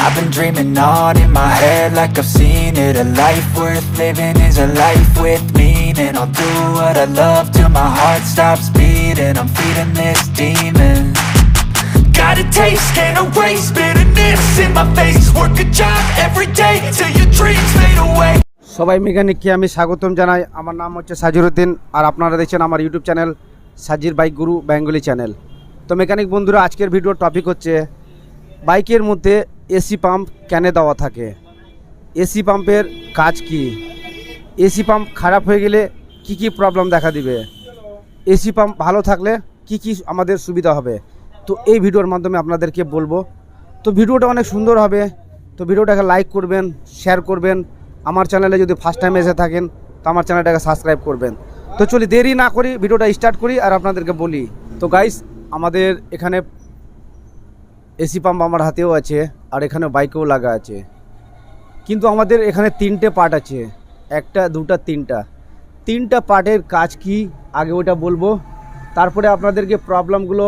I've been dreaming on in my head like I've seen it. A life worth living is a life with meaning. I'll do what I love till my heart stops beating. I'm feeding this demon. Got a taste, can't erase bitterness in my face. Work a job every day till your dreams fade away. সবাই মেকানিককে আমি স্বাগতম জানাই। আমার নাম হচ্ছে সাজিরউদ্দিন আর আপনারা দেখছেন আমার ইউটিউব চ্যানেল সাজির বাইক গুরু বেঙ্গলি চ্যানেল। তো মেকানিক বন্ধুরা, আজকের ভিডিওর টপিক হচ্ছে বাইকের মধ্যে এসি পাম্প কেন দেওয়া থাকে, এসি পাম্পের কাজ কি, এসি পাম্প খারাপ হয়ে গেলে কি কি প্রবলেম দেখা দিবে, এসি পাম্প ভালো থাকলে কি কি আমাদের সুবিধা হবে। তো এই ভিডিওর মাধ্যমে আপনাদেরকে বলবো। তো ভিডিওটা অনেক সুন্দর হবে। তো ভিডিওটাকে লাইক করবেন, শেয়ার করবেন। আমার চ্যানেলে যদি ফার্স্ট টাইম এসে থাকেন তো আমার চ্যানেলটাকে সাবস্ক্রাইব করবেন। তো চলি দেরি না করি ভিডিওটা স্টার্ট করি আর আপনাদেরকে বলি। তো গাইস, আমাদের এখানে এসি পাম্প আমার হাতেও আছে আর এখানে বাইকেও লাগা আছে, কিন্তু আমাদের এখানে তিনটে পার্ট আছে, একটা দুটা তিনটা পার্টের কাজ কি আগে ওটা বলবো, তারপরে আপনাদেরকে প্রবলেমগুলো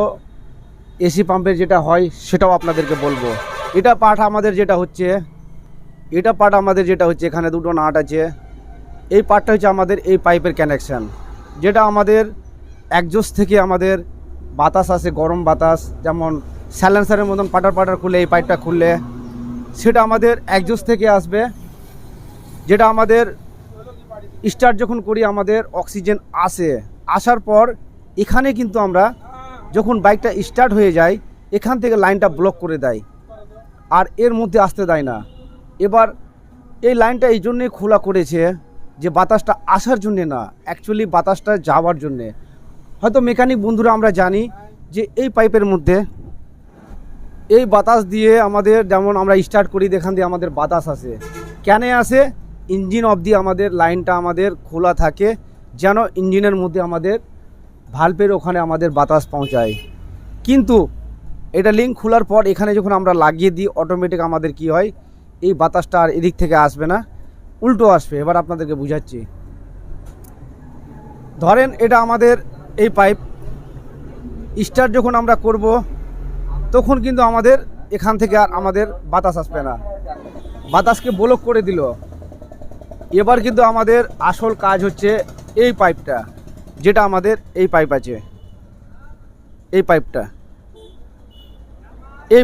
এসি পাম্পের যেটা হয় সেটাও আপনাদেরকে বলবো। এটা পার্ট আমাদের যেটা হচ্ছে এখানে দুটো নাট আছে। এই পার্টটা হচ্ছে আমাদের এই পাইপের কানেকশান, যেটা আমাদের একজোস্ট থেকে আমাদের বাতাস আসে, গরম বাতাস, যেমন সাইলেন্সারের মতন পাটার খুলে এই পাইপটা খুললে সেটা আমাদের একজোস্ট থেকে আসবে, যেটা আমাদের স্টার্ট যখন করি আমাদের অক্সিজেন আসার পর এখানে কিন্তু আমরা যখন বাইকটা স্টার্ট হয়ে যায় এখান থেকে লাইনটা ব্লক করে দেয় আর এর মধ্যে আসতে দেয় না। এবার এই লাইনটা এই জন্যে খোলা করেছে যে বাতাসটা আসার জন্যে না, অ্যাকচুয়ালি বাতাসটা যাওয়ার জন্যে। হয়তো মেকানিক বন্ধুরা আমরা জানি যে এই পাইপের মধ্যে এই বাতাস দিয়ে আমাদের, যেমন আমরা স্টার্ট করি এখান দিয়ে আমাদের বাতাস আসে, কেন আসে, ইঞ্জিন অবধি আমাদের লাইনটা আমাদের খোলা থাকে, যেন ইঞ্জিনের মধ্যে আমাদের ভালভের ওখানে আমাদের বাতাস পৌঁছায়। কিন্তু এটা লিঙ্ক খোলার পর এখানে যখন আমরা লাগিয়ে দিই অটোমেটিক আমাদের কি হয়, এই বাতাসটা আর এদিক থেকে আসবে না, উল্টো আসবে। এবার আপনাদেরকে বুঝাচ্ছি। ধরেন এটা আমাদের এই পাইপ স্টার্ট যখন আমরা করব তখন কিন্তু আমাদের এখান থেকে আর আমাদের বাতাস আসবে না, বাতাসকে ব্লক করে দিল। এবার কিন্তু আমাদের আসল কাজ হচ্ছে এই পাইপটা, যেটা আমাদের এই পাইপ আছে, এই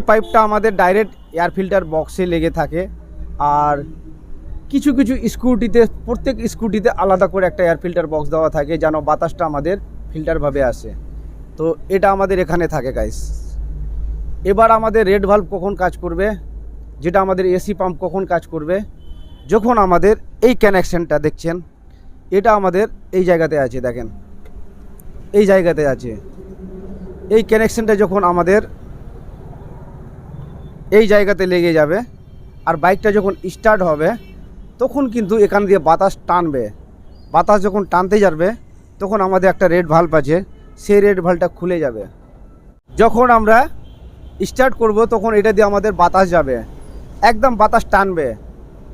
পাইপটা আমাদের ডাইরেক্ট এয়ার ফিল্টার বক্সে লেগে থাকে। আর কিছু স্কুটিতে, প্রত্যেক স্কুটিতে আলাদা করে একটা এয়ার ফিল্টার বক্স দেওয়া থাকে যেন বাতাসটা আমাদের ফিল্টারভাবে আসে। তো এটা আমাদের এখানে থাকে গাইস। এবার আমাদের রেড ভালভ কখন কাজ করবে, যেটা আমাদের এসি পাম্প কখন কাজ করবে, যখন আমাদের এই কানেকশানটা দেখছেন এটা আমাদের এই জায়গাতে আছে, দেখেন এই জায়গাতে আছে। এই কানেকশানটা যখন আমাদের এই জায়গাতে লেগে যাবে আর বাইকটা যখন স্টার্ট হবে তখন কিন্তু এখান দিয়ে বাতাস টানবে। বাতাস যখন টানতে যাবে তখন আমাদের একটা রেড ভালভ আছে, সেই রেড ভালভটা খুলে যাবে। যখন আমরা স্টার্ট করব তখন এটা দিয়ে আমাদের বাতাস যাবে, একদম বাতাস টানবে।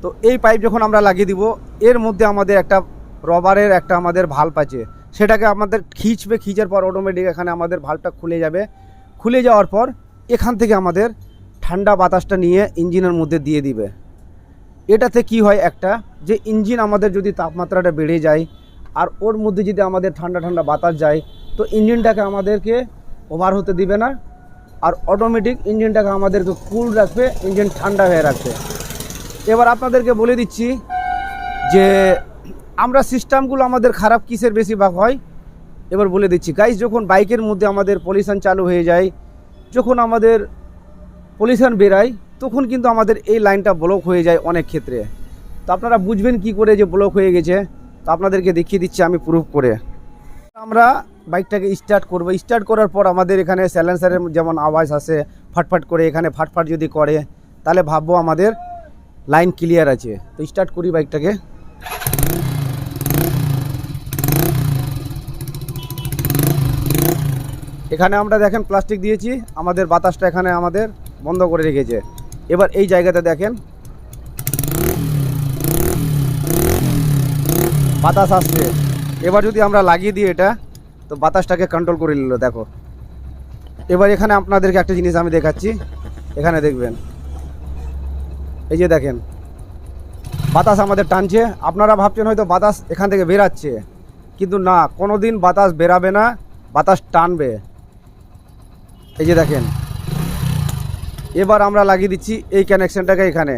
তো এই পাইপ যখন আমরা লাগিয়ে দিব এর মধ্যে আমাদের একটা রবারের একটা আমাদের ভালভ আছে, সেটাকে আমাদের খিঁচার পর অটোমেটিক এখানে আমাদের ভালভটা খুলে যাবে। খুলে যাওয়ার পর এখান থেকে আমাদের ঠান্ডা বাতাসটা নিয়ে ইঞ্জিনের মধ্যে দিয়ে দিবে। এটাতে কি হয়, একটা যে ইঞ্জিন আমাদের যদি তাপমাত্রাটা বেড়ে যায় আর ওর মধ্যে যদি আমাদের ঠান্ডা বাতাস যায় তো ইঞ্জিনটাকে আমাদেরকে ওভার হতে দিবে না আর অটোমেটিক ইঞ্জিনটাকে আমাদেরকে কুল রাখবে, ইঞ্জিন ঠান্ডা হয়ে রাখবে। এবার আপনাদেরকে বলে দিচ্ছি যে আমরা সিস্টেমগুলো আমাদের খারাপ কিসের বেশিরভাগ হয় এবার বলে দিচ্ছি গাইস। যখন বাইকের মধ্যে আমাদের পলিউশন চালু হয়ে যায়, যখন আমাদের পলিউশন বেরায় তখন কিন্তু আমাদের এই লাইনটা ব্লক হয়ে যায় অনেক ক্ষেত্রে। তো আপনারা বুঝবেন কি করে যে ব্লক হয়ে গেছে, তো আপনাদেরকে দেখিয়ে দিচ্ছি আমি প্রুফ করে। আমরা বাইকটাকে স্টার্ট করব, স্টার্ট করার পর আমাদের এখানে সাইলেন্সারের যেমন আওয়াজ আসে ফাটফাট করে, এখানে ফাটফাট যদি করে তাহলে ভাববো আমাদের লাইন ক্লিয়ার আছে। তো স্টার্ট করি বাইকটাকে। এখানে আমরা দেখেন প্লাস্টিক দিয়েছি, আমাদের বাতাসটা এখানে আমাদের বন্ধ করে রেখেছে। এবার এই জায়গাতে দেখেন বাতাস আসছে। এবার যদি আমরা লাগিয়ে দিই এটা তো বাতাসটাকে কন্ট্রোল করে নিল। দেখো এবার এখানে আপনাদেরকে একটা জিনিস আমি দেখাচ্ছি, এখানে দেখবেন এই যে দেখেন বাতাস আমাদের টানছে। আপনারা ভাবছেন হয়তো বাতাস এখান থেকে বেরাচ্ছে, কিন্তু না, কোনো দিন বাতাস বেরাবে না, বাতাস টানবে। এই যে দেখেন এবার আমরা লাগিয়ে দিচ্ছি এই কানেকশানটাকে এখানে,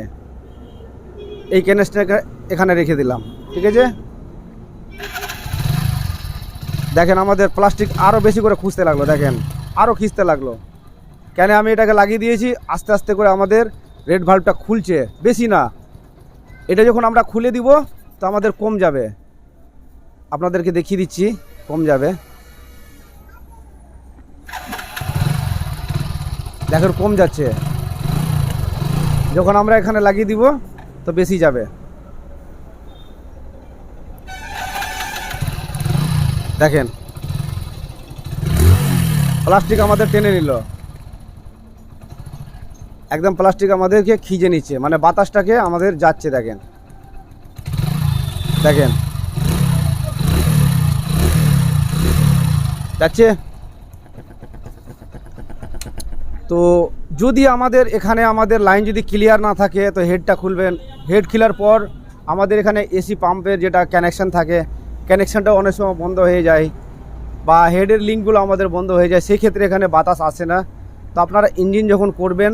এই কানেকশানটাকে এখানে রেখে দিলাম, ঠিক আছে। দেখেন আমাদের প্লাস্টিক আরও বেশি করে খুঁজতে লাগলো, দেখেন আরও খিঁচতে লাগলো। কেন আমি এটাকে লাগিয়ে দিয়েছি, আস্তে আস্তে করে আমাদের রেড ভাল্বটা খুলছে, বেশি না। এটা যখন আমরা খুলে দিব তো আমাদের কম যাবে, আপনাদেরকে দেখিয়ে দিচ্ছি কম যাবে। দেখেন কম যাচ্ছে, যখন আমরা এখানে লাগিয়ে দিব তো বেশি যাবে। দেখেন প্লাস্টিক আমাদের টেনে নিল, একদম প্লাস্টিক আমাদেরকে খিঁচে নিচ্ছে, মানে বাতাসটাকে আমাদের যাচ্ছে। দেখেন দেখেন যাচ্ছে। তো যদি আমাদের এখানে আমাদের লাইন যদি ক্লিয়ার না থাকে তো হেডটা খুলবেন। হেড খোলার পর আমাদের এখানে এসি পাম্পের যেটা কানেকশান থাকে, কানেকশানটাও অনেক সময় বন্ধ হয়ে যায়, বা হেডের লিঙ্কগুলো আমাদের বন্ধ হয়ে যায়, সেই ক্ষেত্রে এখানে বাতাস আসে না। তো আপনারা ইঞ্জিন যখন করবেন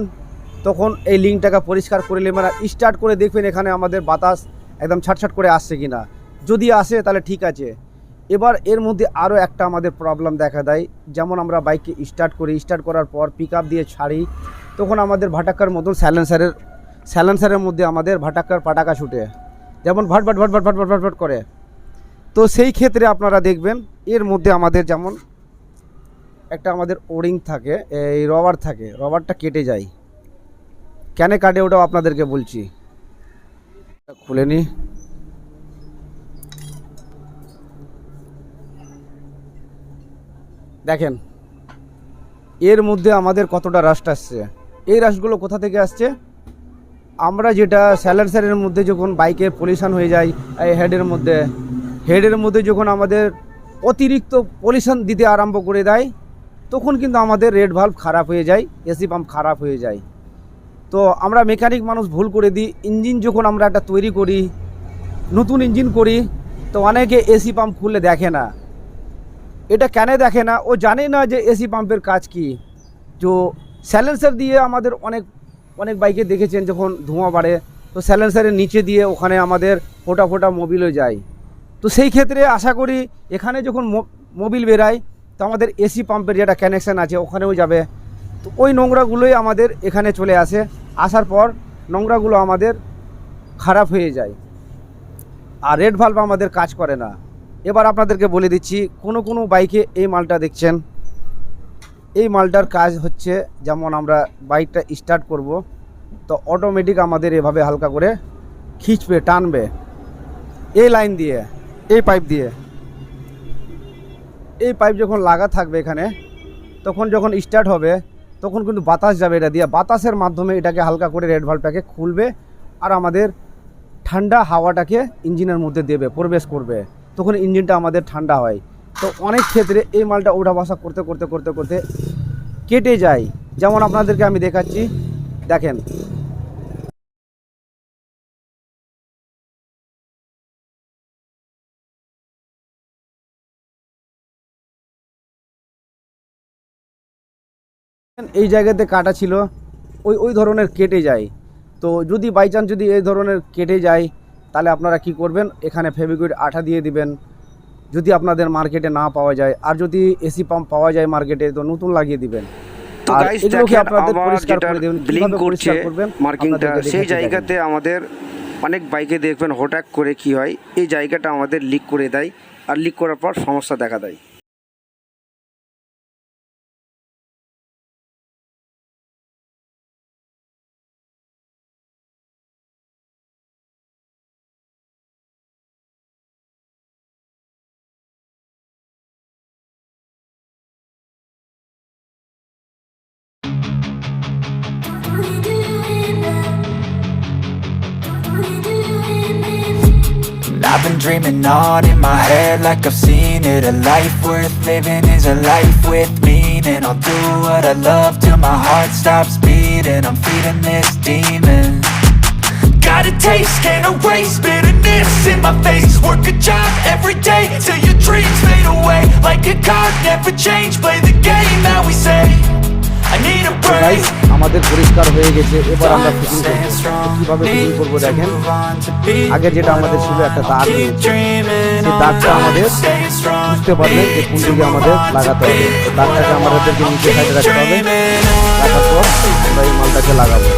তখন এই লিঙ্কটাকে পরিষ্কার করে নেবেন, আর স্টার্ট করে দেখবেন এখানে আমাদের বাতাস একদম ছাটছাট করে আসছে কি না। যদি আসে তাহলে ঠিক আছে। এবার এর মধ্যে আরও একটা আমাদের প্রবলেম দেখা দেয়, যেমন আমরা বাইককে স্টার্ট করি, স্টার্ট করার পর পিক আপ দিয়ে ছাড়ি, তখন আমাদের ভাটাক্কার মতন স্যালেন্সারের মধ্যে আমাদের ভাটাক্কার পাটাকা ছুটে, যেমন ভাট ভাট ভাট ভাট ভাট ভাট ভাট ভাট করে। তো সেই ক্ষেত্রে আপনারা দেখবেন এর মধ্যে আমাদের যেমন একটা আমাদের ওরিং থাকে, এই রবার থাকে, রবারটা কেটে যায়। কেন কাটে ওটাও আপনাদেরকে বলছি, খুলে নি। দেখেন এর মধ্যে আমাদের কতটা রাস্ট আসছে। এই রাস্টগুলো কোথা থেকে আসছে, আমরা যেটা সাইলেন্সারের মধ্যে যখন বাইকের পলিউশন হয়ে যায়, এই হেডের মধ্যে যখন আমাদের অতিরিক্ত পলিউশন দিতে আরম্ভ করে দেয়, তখন কিন্তু আমাদের রেড ভাল্ব খারাপ হয়ে যায়, এসি পাম্প খারাপ হয়ে যায়। তো আমরা মেকানিক মানুষ ভুল করে দিই, ইঞ্জিন যখন আমরা একটা তৈরি করি, নতুন ইঞ্জিন করি, তো অনেকে এসি পাম্প খুললে দেখে না। এটা কেন দেখে না, ও জানে না যে এসি পাম্পের কাজ কি। তো সাইলেন্সার দিয়ে আমাদের অনেক বাইকে দেখেছেন যখন ধোঁয়া বাড়ে, তো সাইলেন্সারের নিচে দিয়ে ওখানে আমাদের ফোটা ফোটা মোবিলও যায়। তো সেই ক্ষেত্রে আশা করি এখানে যখন মোবিল বেরায় তো আমাদের এসি পাম্পের যেটা কানেকশান আছে ওখানেও যাবে। তো ওই নোংরাগুলোই আমাদের এখানে চলে আসে, আসার পর নোংরাগুলো আমাদের খারাপ হয়ে যায়, আর রেড ভাল্ব আমাদের কাজ করে না। এবার আপনাদেরকে বলে দিচ্ছি, কোনো বাইকে এই মালটা দেখছেন, এই মালটার কাজ হচ্ছে, যেমন আমরা বাইকটা স্টার্ট করব তো অটোমেটিক আমাদের এভাবে হালকা করে খিঁচবে, টানবে এই লাইন দিয়ে, এই পাইপ দিয়ে। এই পাইপ যখন লাগা থাকবে এখানে, তখন যখন স্টার্ট হবে তখন কিন্তু বাতাস যাবে এটা দিয়ে, বাতাসের মাধ্যমে এটাকে হালকা করে রেড ভাল্বটাকে খুলবে, আর আমাদের ঠান্ডা হাওয়াটাকে ইঞ্জিনের মধ্যে দেবে, প্রবেশ করবে, তখন ইঞ্জিনটা আমাদের ঠান্ডা হয়। তো অনেক ক্ষেত্রে এই মালটা ওঠা বসা করতে করতে করতে করতে কেটে যায়, যেমন আপনাদেরকে আমি দেখাচ্ছি। দেখেন এই জায়গাতে কাটা ছিল, ওই ধরনের কেটে যায়। তো যদি বাই চান্স যদি এই ধরনের কেটে যায়, তাহলে আপনারা কি করবেন, এখানে ফেভিকুইক আঠা দিয়ে দিবেন, যদি আপনাদের মার্কেটে না পাওয়া যায়। আর যদি এসি পাম্প পাওয়া যায় মার্কেটে তো নতুন লাগিয়ে দিবেন। তো গাইস দেখেন আমার যেটা ব্লিঙ্ক করছে মার্কিংটা, সেই জায়গাতে আমাদের অনেক বাইকে দেখবেন হঠাৎ করে কি হয়, এই জায়গাটা আমাদের লিক করে দেয়, আর লিক করার পর সমস্যা দেখা দেয়। I've been dreaming on in my head like I've seen it. A life worth living is a life with meaning. I'll do what I love till my heart stops beating. I'm feeding this demon, got a taste, can't erase bitterness in my face. Work a job every day till your dreams fade away. Like a card, never change, play the game that we say. I need a break. আমাদের পরিষ্কার হয়ে গেছে, এবার আমরা fitting করব। কিভাবে fitting করব দেখেন, আগে যেটা আমাদের ছিল একটা দাগ, সেই দাগটা আমাদের বুঝতে পারলেন যে কোন দিকে আমাদের লাগাতে হবে। দাগটাকে আমাদেরকে নিচে সাইডে রাখতে হবে, রাখার পর আমরা এই মালটাকে লাগাবো।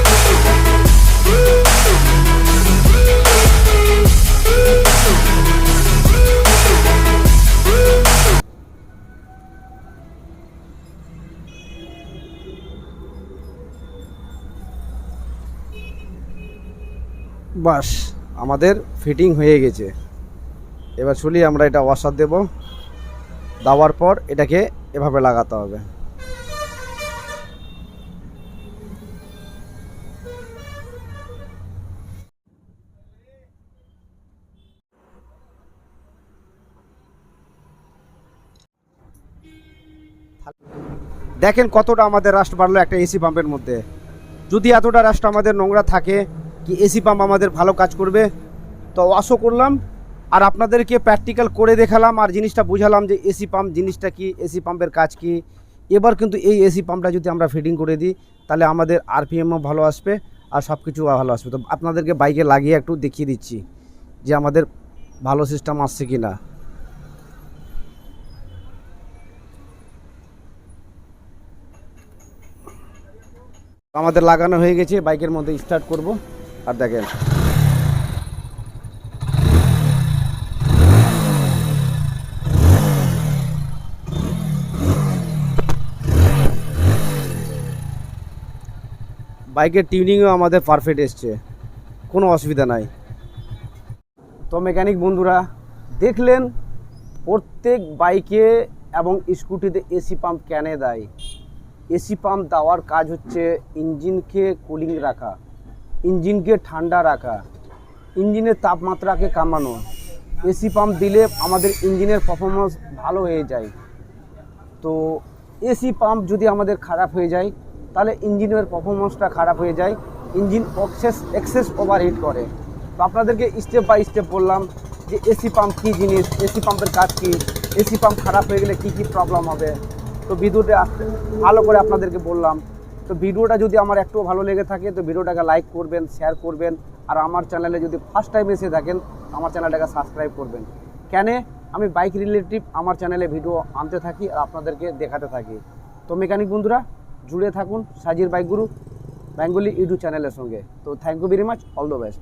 বাস আমাদের ফিটিং হয়ে গেছে। এবার চলি আমরা এটা ওয়াশার দেব, দেওয়ার পর এটাকে এভাবে লাগাতে হবে। দেখেন কতটা আমাদের রাস্ট বাড়লো একটা এসি পাম্পের মধ্যে। যদি এতটা রাস্ট আমাদের নোংরা থাকে কি এসি পাম্প আমাদের ভালো কাজ করবে? তো আশা করলাম আর আপনাদেরকে প্র্যাকটিক্যাল করে দেখালাম আর জিনিসটা বুঝালাম যে এসি পাম্প জিনিসটা কি, এসি পাম্পের কাজ কি। এবার কিন্তু এই এসি পাম্পটা যদি আমরা ফিটিং করে দিই তাহলে আমাদের আরপিএমও ভালো আসবে আর সব কিছু ভালো আসবে। তো আপনাদেরকে বাইকে লাগিয়ে একটু দেখিয়ে দিচ্ছি যে আমাদের ভালো সিস্টেম আসছে কি না। আমাদের লাগানো হয়ে গেছে, বাইকের মধ্যে স্টার্ট করব। আর দেখেন বাইকের টিউনিংও আমাদের পারফেক্ট এসছে, কোনো অসুবিধা নাই। তো মেকানিক বন্ধুরা দেখলেন প্রত্যেক বাইকে এবং স্কুটিতে এসি পাম্প কেন দেয়। এসি পাম্প দেওয়ার কাজ হচ্ছে ইঞ্জিনকে কুলিং রাখা, ইঞ্জিনকে ঠান্ডা রাখা, ইঞ্জিনের তাপমাত্রাকে কমানো। এসি পাম্প দিলে আমাদের ইঞ্জিনের পারফরমেন্স ভালো হয়ে যায়। তো এসি পাম্প যদি আমাদের খারাপ হয়ে যায় তাহলে ইঞ্জিনের পারফরমেন্সটা খারাপ হয়ে যায়, ইঞ্জিন এক্সেস ওভারহিট করে। তো আপনাদেরকে স্টেপ বাই স্টেপ বললাম যে এসি পাম্প কী জিনিস, এসি পাম্পের কাজ কী, এসি পাম্প খারাপ হয়ে গেলে কী কী প্রবলেম হবে। তো ভিডিওটা ভালো করে আপনাদেরকে বললাম। তো ভিডিওটা যদি আমার একটু ভালো লেগে থাকে তো ভিডিওটাকে লাইক করবেন, শেয়ার করবেন। আর আমার চ্যানেলে যদি ফার্স্ট টাইম এসে থাকেন আমার চ্যানেলটাকে সাবস্ক্রাইব করবেন। কেন আমি বাইক রিলেটিভ আমার চ্যানেলে ভিডিও আনতে থাকি আর আপনাদেরকে দেখাতে থাকি। তো মেকানিক বন্ধুরা জুড়ে থাকুন সাজির বাইক গুরু বেঙ্গলি ইউটিউব চ্যানেলের সঙ্গে। তো thank you very much, all the best.